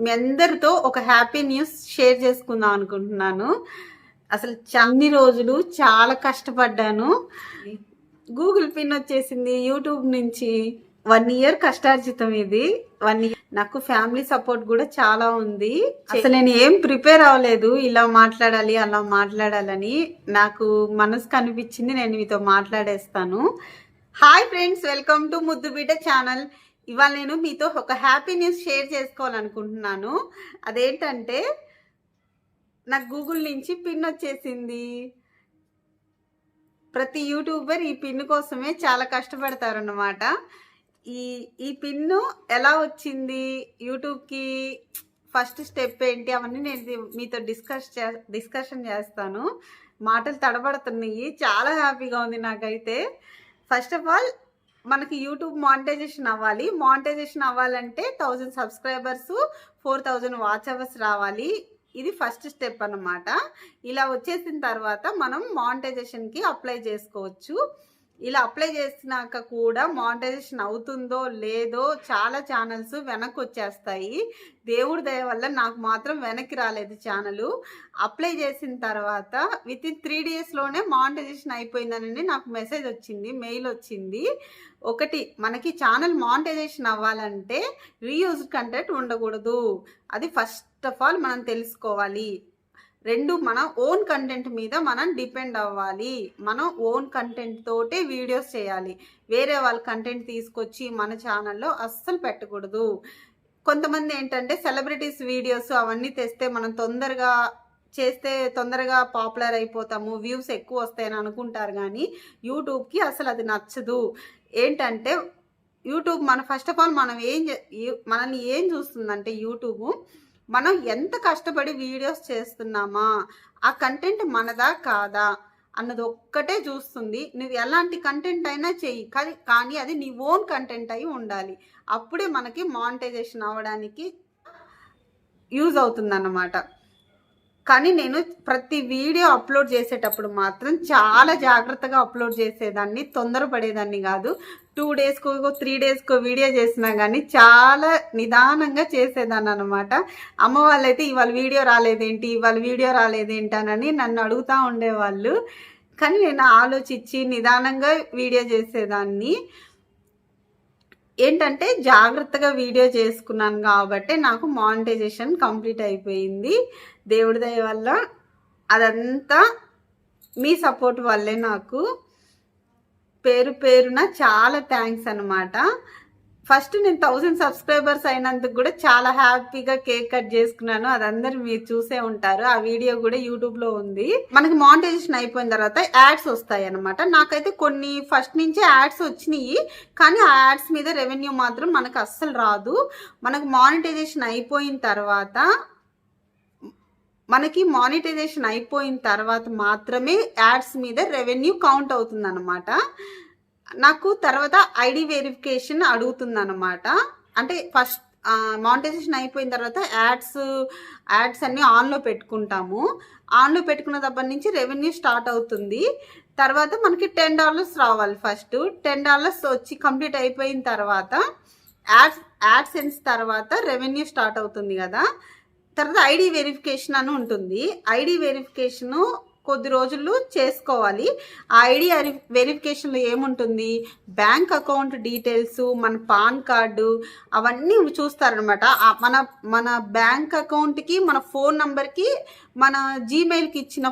మీ అందరితో ఒక happy news share చేసుకుందాం అనుకుంటున్నాను. అసలు అన్ని రోజులు చాలా కష్టపడ్డాను. గూగుల్ పిన్ వచ్చేసింది యూట్యూబ్ నుంచి. 1 ఇయర్ కష్టార్జితం ఇది. 1 ఇయర్ నాకు ఫ్యామిలీ సపోర్ట్ కూడా చాలా ఉంది. అసలు నేను ఏం ప్రిపేర్ అవ్వలేదు, ఇలా మాట్లాడాలి అలా మాట్లాడాలని. నాకు మనసుకు అనిపించింది, నేను మీతో మాట్లాడేస్తాను. హాయ్ ఫ్రెండ్స్, వెల్కమ్ టు ముద్దు బిడ్డ ఛానల్. ఇవాళ నేను మీతో ఒక హ్యాపీ న్యూస్ షేర్ చేసుకోవాలనుకుంటున్నాను. అదేంటంటే నాకు గూగుల్ నుంచి పిన్ వచ్చేసింది. ప్రతి యూట్యూబర్ ఈ పిన్ కోసమే చాలా కష్టపడతారన్నమాట. ఈ పిన్ను ఎలా వచ్చింది, యూట్యూబ్కి ఫస్ట్ స్టెప్ ఏంటి, అవన్నీ నేను మీతో డిస్కషన్ చేస్తాను. మాటలు తడబడుతున్నాయి, చాలా హ్యాపీగా ఉంది నాకైతే. ఫస్ట్ ఆఫ్ ఆల్ మనకి యూట్యూబ్ మానిటైజేషన్ అవ్వాలి. మానిటైజేషన్ అవ్వాలంటే 1000 సబ్స్క్రైబర్స్, 4000 వాచ్ అవర్స్ రావాలి. ఇది ఫస్ట్ స్టెప్ అన్నమాట. ఇలా వచ్చేసిన తర్వాత మనం మానిటైజేషన్కి అప్లై చేసుకోవచ్చు. ఇలా అప్లై చేసినాక కూడా మానిటైజేషన్ అవుతుందో లేదో చాలా ఛానల్స్ వెనక్కి వచ్చేస్తాయి. దేవుడి దయ వల్ల నాకు మాత్రం వెనక్కి రాలేదు ఛానల్. అప్లై చేసిన తర్వాత వితిన్ 3 డేస్లోనే మానిటైజేషన్ అయిపోయిందని నాకు మెసేజ్ వచ్చింది, మెయిల్ వచ్చింది. ఒకటి, మనకి ఛానల్ మానిటైజేషన్ అవ్వాలంటే రీయూజ్డ్ కంటెంట్ ఉండకూడదు. అది ఫస్ట్ ఆఫ్ ఆల్ మనం తెలుసుకోవాలి. 2, మన ఓన్ కంటెంట్ మీద మనం డిపెండ్ అవ్వాలి. మనం ఓన్ కంటెంట్ తోటే వీడియోస్ చేయాలి. వేరే వాళ్ళ కంటెంట్ తీసుకొచ్చి మన ఛానల్లో అస్సలు పెట్టకూడదు. కొంతమంది ఏంటంటే సెలబ్రిటీస్ వీడియోస్ అవన్నీ తెస్తే మనం తొందరగా చేస్తే తొందరగా పాపులర్ అయిపోతాము, వ్యూస్ ఎక్కువ వస్తాయని అనుకుంటారు. కానీ యూట్యూబ్కి అసలు అది నచ్చదు. ఏంటంటే యూట్యూబ్ ఫస్ట్ ఆఫ్ ఆల్ మనల్ని ఏం చూస్తుందంటే యూట్యూబ్ మనం ఎంత కష్టపడి వీడియోస్ చేస్తున్నామా, ఆ కంటెంట్ మనదా కాదా అన్నది ఒక్కటే చూస్తుంది. నువ్వు ఎలాంటి కంటెంట్ అయినా చెయ్యి, కానీ అది నీ ఓన్ కంటెంట్ అయి ఉండాలి. అప్పుడే మనకి మానిటైజేషన్ అవ్వడానికి యూజ్ అవుతుందన్నమాట. కానీ నేను ప్రతి వీడియో అప్లోడ్ చేసేటప్పుడు మాత్రం చాలా జాగ్రత్తగా అప్లోడ్ చేసేదాన్ని, తొందరపడేదాన్ని కాదు. 2 డేస్కో 3 డేస్కో వీడియో చేసినా కానీ చాలా నిదానంగా చేసేదాన్ని అనమాట. అమ్మ వాళ్ళైతే ఇవాళ వీడియో రాలేదేంటి అని నన్ను అడుగుతూ ఉండేవాళ్ళు. కానీ నేను ఆలోచించి నిదానంగా వీడియో చేసేదాన్ని. ఏంటంటే జాగ్రత్తగా వీడియో చేసుకున్నాను కాబట్టి నాకు మానిటైజేషన్ కంప్లీట్ అయిపోయింది. దేవుడి దయ వల్ల. అదంతా మీ సపోర్ట్ వల్లే. నాకు పేరున చాలా థ్యాంక్స్ అనమాట. ఫస్ట్ నేను 1000 సబ్స్క్రైబర్స్ అయినందుకు కూడా చాలా హ్యాపీగా కేక్ కట్ చేసుకున్నాను. అదందరూ మీరు చూసే ఉంటారు. ఆ వీడియో కూడా యూట్యూబ్లో ఉంది. మనకి మానిటైజేషన్ అయిపోయిన తర్వాత యాడ్స్ వస్తాయి అనమాట. నాకైతే కొన్ని ఫస్ట్ నుంచే యాడ్స్ వచ్చినాయి, కానీ ఆ యాడ్స్ మీద రెవెన్యూ మాత్రం మనకు అస్సలు రాదు. మనకు మానిటైజేషన్ అయిపోయిన తర్వాత మాత్రమే యాడ్స్ మీద రెవెన్యూ కౌంట్ అవుతుంది అనమాట. నాకు తర్వాత ఐడి వెరిఫికేషన్ అడుగుతుంది అనమాట. అంటే ఫస్ట్ మానిటైజేషన్ అయిపోయిన తర్వాత యాడ్స్ అన్నీ ఆన్లో పెట్టుకుంటాము. ఆన్లో పెట్టుకున్న దగ్గర నుంచి రెవెన్యూ స్టార్ట్ అవుతుంది. తర్వాత మనకి $10 రావాలి. ఫస్ట్ $10 వచ్చి కంప్లీట్ అయిపోయిన తర్వాత యాడ్సెన్స్ తర్వాత రెవెన్యూ స్టార్ట్ అవుతుంది కదా. తర్వాత ఐడి వెరిఫికేషన్ అని ఉంటుంది. ఐడి వెరిఫికేషను కొద్ది రోజులు చేసుకోవాలి. ఆ ఐడి వెరిఫికేషన్లో ఏముంటుంది, బ్యాంక్ అకౌంట్ డీటెయిల్స్, మన పాన్ కార్డు అవన్నీ చూస్తారనమాట. మన బ్యాంక్ అకౌంట్కి, మన ఫోన్ నంబర్కి, మన జీమెయిల్కి ఇచ్చిన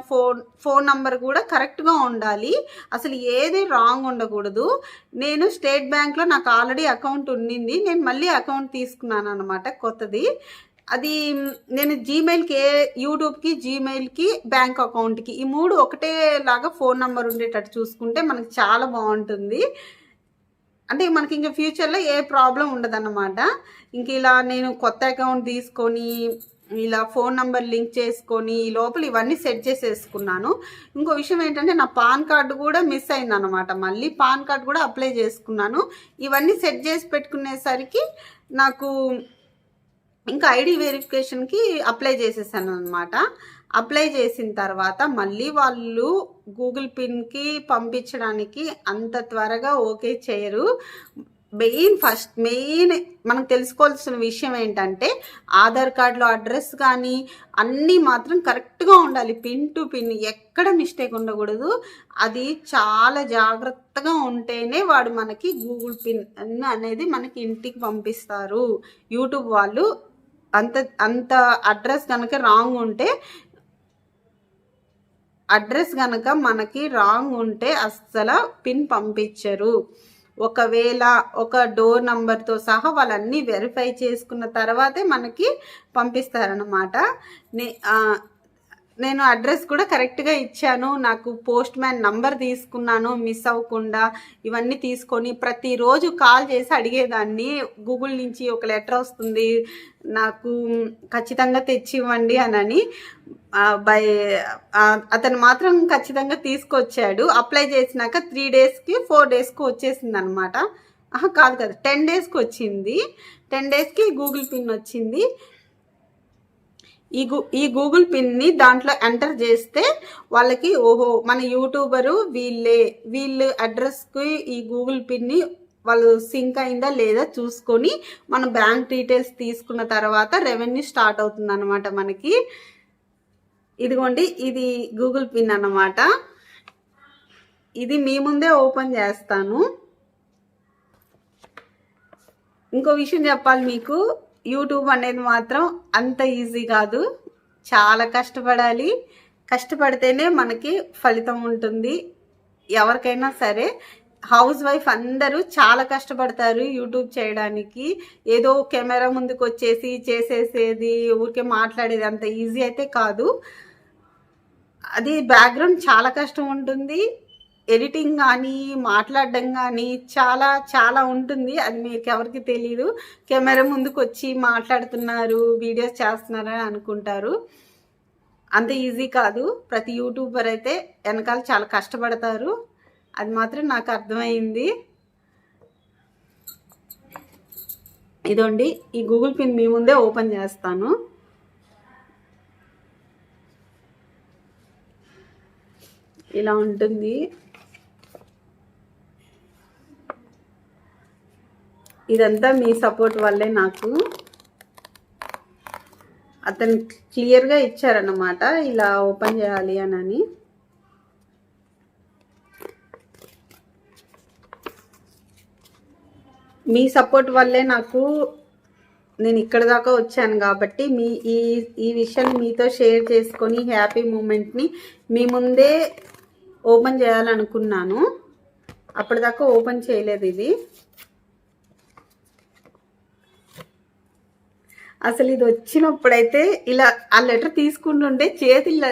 ఫోన్ నంబర్ కూడా కరెక్ట్గా ఉండాలి. అసలు ఏది రాంగ్ ఉండకూడదు. నేను స్టేట్ బ్యాంక్లో నాకు ఆల్రెడీ అకౌంట్ ఉండింది. నేను మళ్ళీ అకౌంట్ తీసుకున్నాను అనమాట కొత్తది. అది నేను జీమెయిల్కి, యూట్యూబ్కి, జీమెయిల్కి, బ్యాంక్ అకౌంట్కి ఈ 3 ఒకటేలాగా ఫోన్ నెంబర్ ఉండేటట్టు చూసుకుంటే మనకి చాలా బాగుంటుంది. అంటే మనకి ఇంకా ఫ్యూచర్లో ఏ ప్రాబ్లం ఉండదన్నమాట. ఇంక ఇలా నేను కొత్త అకౌంట్ తీసుకొని ఇలా ఫోన్ నెంబర్ లింక్ చేసుకొని ఈ లోపల ఇవన్నీ సెట్ చేసేసుకున్నాను. ఇంకో విషయం ఏంటంటే నా పాన్ కార్డు కూడా మిస్ అయిందన్నమాట. మళ్ళీ పాన్ కార్డు కూడా అప్లై చేసుకున్నాను. ఇవన్నీ సెట్ చేసి పెట్టుకునేసరికి నాకు ఇంకా ఐడి వెరిఫికేషన్కి అప్లై చేసేసాను అనమాట. అప్లై చేసిన తర్వాత మళ్ళీ వాళ్ళు గూగుల్ పిన్కి పంపించడానికి అంత త్వరగా ఓకే చేయరు. మెయిన్ మనం తెలుసుకోవాల్సిన విషయం ఏంటంటే ఆధార్ కార్డులో అడ్రస్ కానీ అన్నీ మాత్రం కరెక్ట్గా ఉండాలి. పిన్ టు పిన్ ఎక్కడ మిస్టేక్ ఉండకూడదు. అది చాలా జాగ్రత్తగా ఉంటేనే వాడు మనకి గూగుల్ పిన్ అనేది మనకి ఇంటికి పంపిస్తారు. యూట్యూబ్ వాళ్ళు అంత అడ్రస్ కనుక రాంగ్ ఉంటే మనకి రాంగ్ ఉంటే అస్సలు పిన్ పంపించరు. ఒకవేళ ఒక డోర్ నంబర్తో సహా వాళ్ళన్నీ వెరిఫై చేసుకున్న తర్వాతే మనకి పంపిస్తారనమాట. నేను అడ్రస్ కూడా కరెక్ట్గా ఇచ్చాను. నాకు పోస్ట్ మ్యాన్ నంబర్ తీసుకున్నాను మిస్ అవ్వకుండా. ఇవన్నీ తీసుకొని ప్రతిరోజు కాల్ చేసి అడిగేదాన్ని. గూగుల్ నుంచి ఒక లెటర్ వస్తుంది, నాకు ఖచ్చితంగా తెచ్చి ఇవ్వండి అని. అతను మాత్రం ఖచ్చితంగా తీసుకొచ్చాడు. అప్లై చేసినాక 3 డేస్కి 4 డేస్కి వచ్చేసింది అనమాట. కాదు 10 డేస్కి వచ్చింది. 10 డేస్కి గూగుల్ పిన్ వచ్చింది. ఈ గూగుల్ పిన్ని దాంట్లో ఎంటర్ చేస్తే వాళ్ళకి ఓహో మన యూట్యూబరు వీళ్ళు అడ్రస్కి ఈ గూగుల్ పిన్ని వాళ్ళు సింక్ అయిందా లేదా చూసుకొని మన బ్యాంక్ డీటెయిల్స్ తీసుకున్న తర్వాత రెవెన్యూ స్టార్ట్ అవుతుంది అనమాట మనకి. ఇదిగోండి, ఇది గూగుల్ పిన్ అన్నమాట. ఇది మీ ముందే ఓపెన్ చేస్తాను. ఇంకో విషయం చెప్పాలి మీకు, యూట్యూబ్ అనేది మాత్రం అంత ఈజీ కాదు. చాలా కష్టపడాలి. కష్టపడితేనే మనకి ఫలితం ఉంటుంది. ఎవరికైనా సరే హౌస్ వైఫ్ అందరూ చాలా కష్టపడతారు యూట్యూబ్ చేయడానికి. ఏదో కెమెరా ముందుకు వచ్చేసి చేసేసేది, ఊరికే మాట్లాడేది అంత ఈజీ అయితే కాదు. అది బ్యాక్గ్రౌండ్ చాలా కష్టం ఉంటుంది. ఎడిటింగ్ కానీ మాట్లాడడం కానీ చాలా చాలా ఉంటుంది. అది మీకు ఎవరికి తెలీదు. కెమెరా ముందుకు వచ్చి మాట్లాడుతున్నారు, వీడియోస్ చేస్తున్నారని అనుకుంటారు. అంత ఈజీ కాదు. ప్రతి యూట్యూబర్ అయితే వెనకాల చాలా కష్టపడతారు. అది మాత్రం నాకు అర్థమైంది. ఇదండి, ఈ గూగుల్ పిన్ మీ ముందే ఓపెన్ చేస్తాను. ఇలా ఉంటుంది. ఇదంతా మీ సపోర్ట్ వల్లే. నాకు అతను క్లియర్గా ఇచ్చారన్నమాట ఇలా ఓపెన్ చేయాలి అని. మీ సపోర్ట్ వల్లే నేను ఇక్కడ దాకా వచ్చాను కాబట్టి ఈ విషయాన్ని మీతో షేర్ చేసుకొని హ్యాపీ మూమెంట్ని మీ ముందే ఓపెన్ చేయాలనుకున్నాను. అప్పటిదాకా ఓపెన్ చేయలేదు ఇది. అసలు ఇది వచ్చినప్పుడైతే ఇలా ఆ లెటర్ తీసుకుంటుంటే చేతులు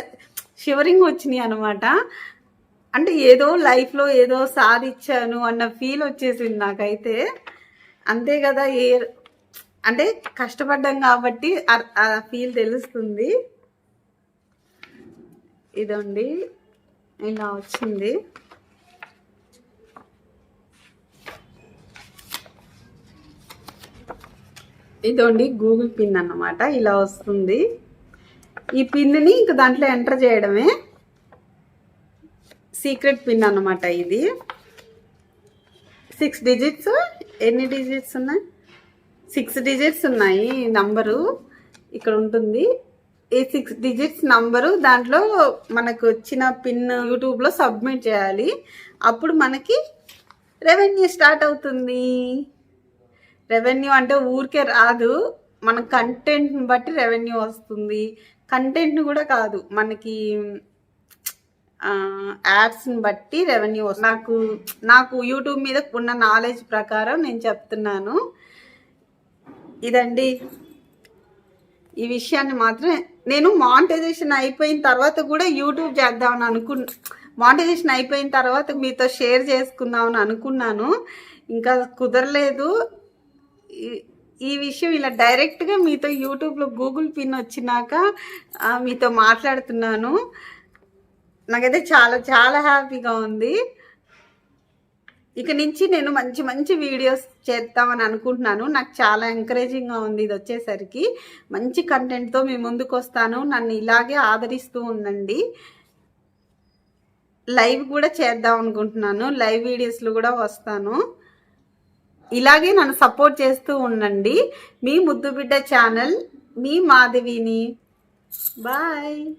షివరింగ్ వచ్చినాయి అనమాట. అంటే ఏదో లైఫ్లో ఏదో సాధించాను అన్న ఫీల్ వచ్చేసింది నాకైతే. అంతే కదా, అంటే కష్టపడ్డాం కాబట్టి ఆ ఫీల్ తెలుస్తుంది. ఇదండి, ఇలా వచ్చింది. ఇదండి గూగుల్ పిన్ అన్నమాట. ఇలా వస్తుంది. ఈ పిన్ని ఇంక దాంట్లో ఎంటర్ చేయడమే. సీక్రెట్ పిన్ అన్నమాట ఇది. 6 డిజిట్స్. ఎన్ని డిజిట్స్ ఉన్నాయి? 6 డిజిట్స్ ఉన్నాయి నంబరు. ఇక్కడ ఉంటుంది. ఈ 6 డిజిట్స్ నంబరు దాంట్లో మనకు వచ్చిన పిన్ యూట్యూబ్లో సబ్మిట్ చేయాలి. అప్పుడు మనకి రెవెన్యూ స్టార్ట్ అవుతుంది. రెవెన్యూ అంటే ఊరికే రాదు, మన కంటెంట్ని బట్టి రెవెన్యూ వస్తుంది. కంటెంట్ని కూడా కాదు, మనకి యాడ్స్ని బట్టి రెవెన్యూ వస్తుంది. నాకు యూట్యూబ్ మీద ఉన్న నాలెడ్జ్ ప్రకారం నేను చెప్తున్నాను. ఇదండి, ఈ విషయాన్ని మాత్రం నేను మానిటైజేషన్ అయిపోయిన తర్వాత కూడా యూట్యూబ్ చేద్దామని మానిటైజేషన్ అయిపోయిన తర్వాత మీతో షేర్ చేసుకుందామని అనుకున్నాను. ఇంకా కుదరలేదు. ఈ విషయం ఇలా డైరెక్ట్గా మీతో యూట్యూబ్లో గూగుల్ పిన్ వచ్చినాక మీతో మాట్లాడుతున్నాను. నాకైతే చాలా చాలా హ్యాపీగా ఉంది. ఇక నుంచి నేను మంచి మంచి వీడియోస్ చేద్దామని అనుకుంటున్నాను. నాకు చాలా ఎంకరేజింగ్గా ఉంది. ఇది వచ్చేసరికి మంచి కంటెంట్తో మీ ముందుకు వస్తాను. నన్ను ఇలాగే ఆదరిస్తూ ఉండండి. లైవ్ కూడా చేద్దాం అనుకుంటున్నాను. లైవ్ వీడియోస్లో కూడా వస్తాను. ఇలాగే నన్ను సపోర్ట్ చేస్తూ ఉండండి. మీ ముద్దు బిడ్డ ఛానల్, మీ మాధవిని. బాయ్.